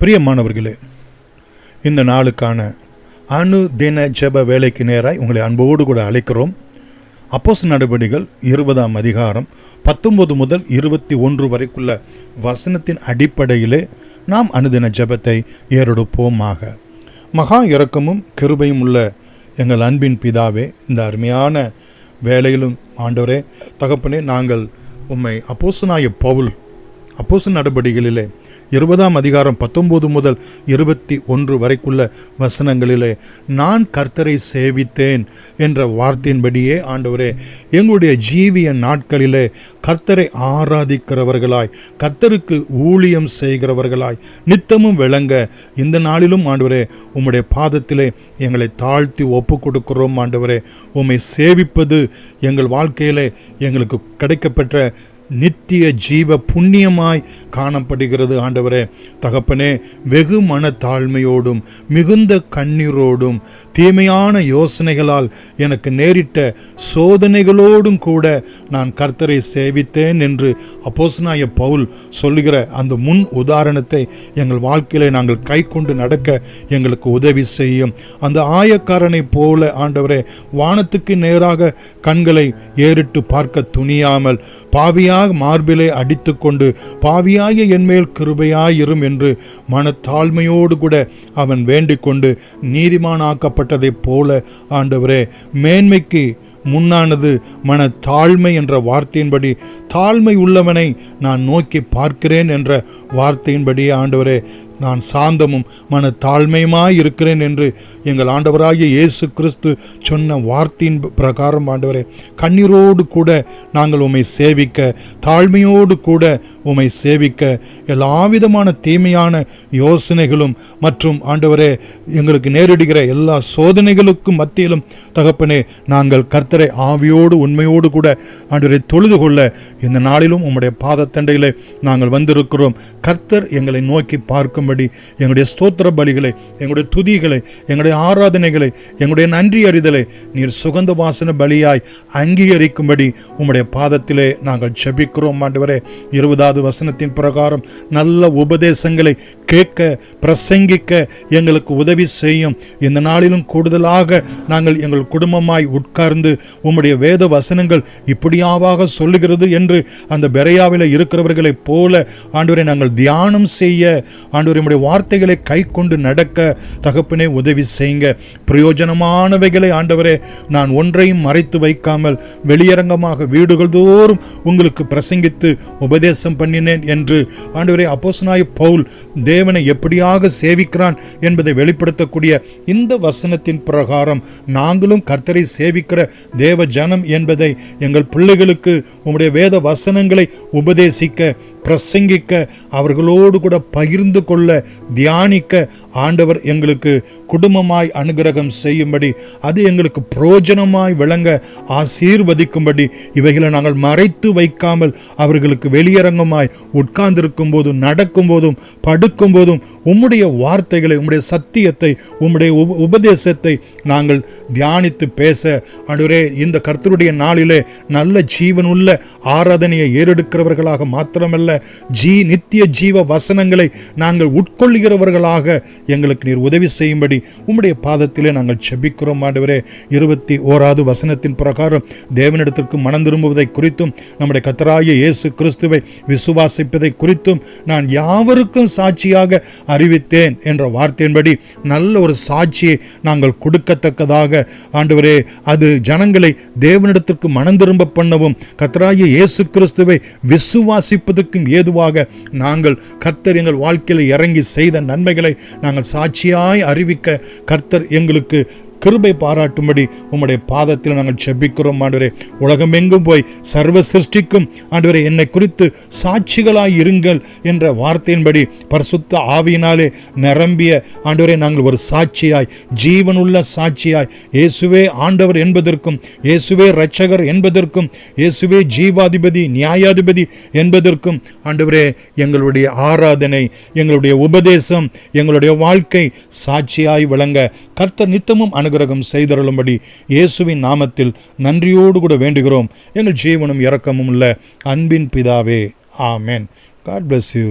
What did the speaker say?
பிரியமானவர்களே, இந்த நாளுக்கான அனுதின ஜெப வேலைக்கு நேராய் உங்களை அன்போடு கூட அழைக்கிறோம். அப்போஸ்தலர் நடபடிகள் 20ஆம் அதிகாரம் 19 முதல் 21 வரைக்குள்ள வசனத்தின் அடிப்படையிலே நாம் அனுதின ஜெபத்தை ஏறெடுப்போமாக. மகா இரக்கமும் கிருபையும் உள்ள எங்கள் அன்பின் பிதாவே, இந்த அருமையான வேலையிலும் ஆண்டவரே தகப்பனே, நாங்கள் உம்மை அப்போஸ்தலனாகிய பவுல் அப்போஸ்தலர் நடபடிகளிலே 20ஆம் அதிகாரம் 19 முதல் 21 வரைக்குள்ள வசனங்களிலே நான் கர்த்தரை சேவித்தேன் என்ற வார்த்தையின்படியே ஆண்டவரே, எங்களுடைய ஜீவிய நாட்களிலே கர்த்தரை ஆராதிக்கிறவர்களாய், கர்த்தருக்கு ஊழியம் செய்கிறவர்களாய் நித்தமும் விளங்க இந்த நாளிலும் ஆண்டவரே உம்முடைய பாதத்திலே எங்களை தாழ்த்தி ஒப்பு கொடுக்கிறோம். ஆண்டவரே, உம்மை சேவிப்பது எங்கள் வாழ்க்கையிலே எங்களுக்கு கிடைக்கப்பெற்ற நித்திய ஜீவ புண்ணியமாய் காணப்படுகிறது. ஆண்டவரே தகப்பனே, வெகு மன தாழ்மையோடும் மிகுந்த கண்ணீரோடும் தீமையான யோசனைகளால் எனக்கு நேரிட்ட சோதனைகளோடும் கூட நான் கர்த்தரை சேவித்தேன் என்று அப்போஸ்தலனாகிய பவுல் சொல்லுகிற அந்த முன் உதாரணத்தை எங்கள் வாழ்க்கையிலே நாங்கள் கை கொண்டு நடக்க எங்களுக்கு உதவி செய்யும். அந்த ஆயக்காரனை போல ஆண்டவரே, வானத்துக்கு நேராக கண்களை ஏறிட்டு பார்க்க துணியாமல் பாவியாக மார்பிலே அடித்து கொண்டு பாவியாகிய என்மேல் கிருபையாயிரும் என்று மனத்தாழ்மையோடு கூட அவன் வேண்டிக் கொண்டு நீதிமானாக்கப்பட்டதைப் போல ஆண்டவரே, மேன்மைக்கு முன்னானது மன தாழ்மை என்ற வார்த்தையின்படி தாழ்மை உள்ளவனை நான் நோக்கி பார்க்கிறேன் என்ற வார்த்தையின்படி ஆண்டவரே, நான் சாந்தமும் மன தாழ்மையுமாய் இருக்கிறேன் என்று எங்கள் ஆண்டவராகிய இயேசு கிறிஸ்து சொன்ன வார்த்தையின் பிரகாரம் ஆண்டவரே, கண்ணீரோடு கூட நாங்கள் உம்மை சேவிக்க, தாழ்மையோடு கூட உம்மை சேவிக்க, எல்லாவிதமான தீமையான யோசனைகளும் மற்றும் ஆண்டவரே எங்களுக்கு நேரிடுகிற எல்லா சோதனைகளுக்கும் மத்தியிலும் தகப்பனே, நாங்கள் கர்த்தரை ஆவியோடு உண்மையோடு கூட ஆண்டவரை தொழுது கொள்ள இந்த நாளிலும் உம்முடைய பாதத்தண்டையிலே நாங்கள் வந்திருக்கிறோம். கர்த்தர் எங்களை நோக்கி பார்க்கும்படி எங்களுடைய ஸ்தோத்திர பலிகளை, எங்களுடைய துதிகளை, எங்களுடைய ஆராதனைகளை, எங்களுடைய நன்றி அறிதலை நீர் சுகந்த வாசன பலியாய் அங்கீகரிக்கும்படி உம்முடைய பாதத்திலே நாங்கள் ஜெபிக்கிறோம். ஆண்டவரே, 20வது வசனத்தின் பிரகாரம் நல்ல உபதேசங்களை கேட்க பிரசங்கிக்க எங்களுக்கு உதவி செய்யும். இந்த நாளிலும் கூடுதலாக நாங்கள் எங்கள் குடும்பமாய் உட்கார்ந்து உம்முடைய வேத வசனங்கள் இப்படியாவாக சொல்லுகிறது என்று அந்த பெரையாவில் இருக்கிறவர்களைப் போல ஆண்டவரை நாங்கள் தியானம் செய்ய, ஆண்டவரை உம்முடைய வார்த்தைகளை கை கொண்டு நடக்க தகப்பனே உதவி செய்யுங்க. பிரயோஜனமானவைகளை ஆண்டவரே நான் ஒன்றையும் மறைத்து வைக்காமல் வெளியரங்கமாக வீடுகள் தோறும் உங்களுக்கு பிரசங்கித்து உபதேசம் பண்ணினேன் என்று ஆண்டவரே அப்போஸ்தலனாகிய பவுல் தேவனை எப்படியாக சேவிக்கிறான் என்பதை வெளிப்படுத்தக்கூடிய இந்த வசனத்தின் பிரகாரம் நாங்களும் கர்த்தரை சேவிக்கிற தேவ ஜனம் என்பதை எங்கள் பிள்ளைகளுக்கு உம்முடைய வேத வசனங்களை உபதேசிக்க, பிரசங்கிக்க, அவர்களோடு கூட பகிர்ந்து கொள்ள, தியானிக்க ஆண்டவர் எங்களுக்கு குடும்பமாய் அனுகிரகம் செய்யும்படி, அது எங்களுக்கு பிரயோஜனமாய் விளங்க ஆசீர்வதிக்கும்படி, இவைகளை நாங்கள் மறைத்து வைக்காமல் அவர்களுக்கு வெளியரங்கமாய் உட்கார்ந்திருக்கும் போதும் நடக்கும் போதும் படுக்கும் போதும் உம்முடைய வார்த்தைகளை, உம்முடைய சத்தியத்தை, உம்முடைய உபதேசத்தை நாங்கள் தியானித்து பேச ஆண்டவரே இந்த கர்த்தருடைய நாளிலே நல்ல ஜீவனுள்ள ஆராதனையை ஏறெடுக்கிறவர்களாக மாத்திரமல்ல, நித்திய ஜீவ வசனங்களை நாங்கள் உட்கொள்கிறவர்களாக எங்களுக்கு நீர் உதவி செய்யும்படி உம்முடைய பாதத்திலே நாங்கள் ஜெபிக்கிறோம். ஆண்டவரே, 21வது வசனத்தின் பிரகாரம் தேவனிடத்திற்கு மனம் திரும்புவதை குறித்தும் நம்முடைய கர்த்தராகிய இயேசு கிறிஸ்துவை விசுவாசிப்பதை குறித்தும் நான் யாவருக்கும் சாட்சியாக அறிவித்தேன் என்ற வார்த்தையின்படி நல்ல ஒரு சாட்சியை நாங்கள் கொடுக்கத்தக்கதாக ஆண்டவரே, அது ஜனங்களை தேவனிடத்திற்கு மனம் திரும்ப பண்ணவும் கர்த்தராகிய இயேசு கிறிஸ்துவை விசுவாசிப்பதற்கும் ஏதுவாக நாங்கள் கர்த்தர் எங்கள் வாழ்க்கையில் இறங்கி செய்த நன்மைகளை நாங்கள் சாட்சியாய் அறிவிக்க கர்த்தர் எங்களுக்கு கிருபை பாராட்டும்படி உம்முடைய பாதத்தில் நாங்கள் ஜெபிக்கிறோம். ஆண்டவரே, உலகமெங்கும் போய் சர்வ சிருஷ்டிக்கும் ஆண்டவரே என்னை குறித்து சாட்சிகளாய் இருங்கள் என்ற வார்த்தையின்படி பரிசுத்த ஆவியினாலே நிரம்பிய ஆண்டவரே நாங்கள் ஒரு சாட்சியாய், ஜீவனுள்ள சாட்சியாய், இயேசுவே ஆண்டவர் என்பதற்கும், இயேசுவே இரட்சகர் என்பதற்கும், இயேசுவே ஜீவாதிபதி நியாயாதிபதி என்பதற்கும் ஆண்டவரே எங்களுடைய ஆராதனை, எங்களுடைய உபதேசம், எங்களுடைய வாழ்க்கை சாட்சியாய் விளங்க கர்த்தர் நித்தமும் அனுகிரகம் செய்தருளும்படி இயேசுவின் நாமத்தில் நன்றியோடு கூட வேண்டுகிறோம். எங்கள் ஜீவனும் இரக்கமும் உள்ள அன்பின் பிதாவே, ஆமென். God bless you.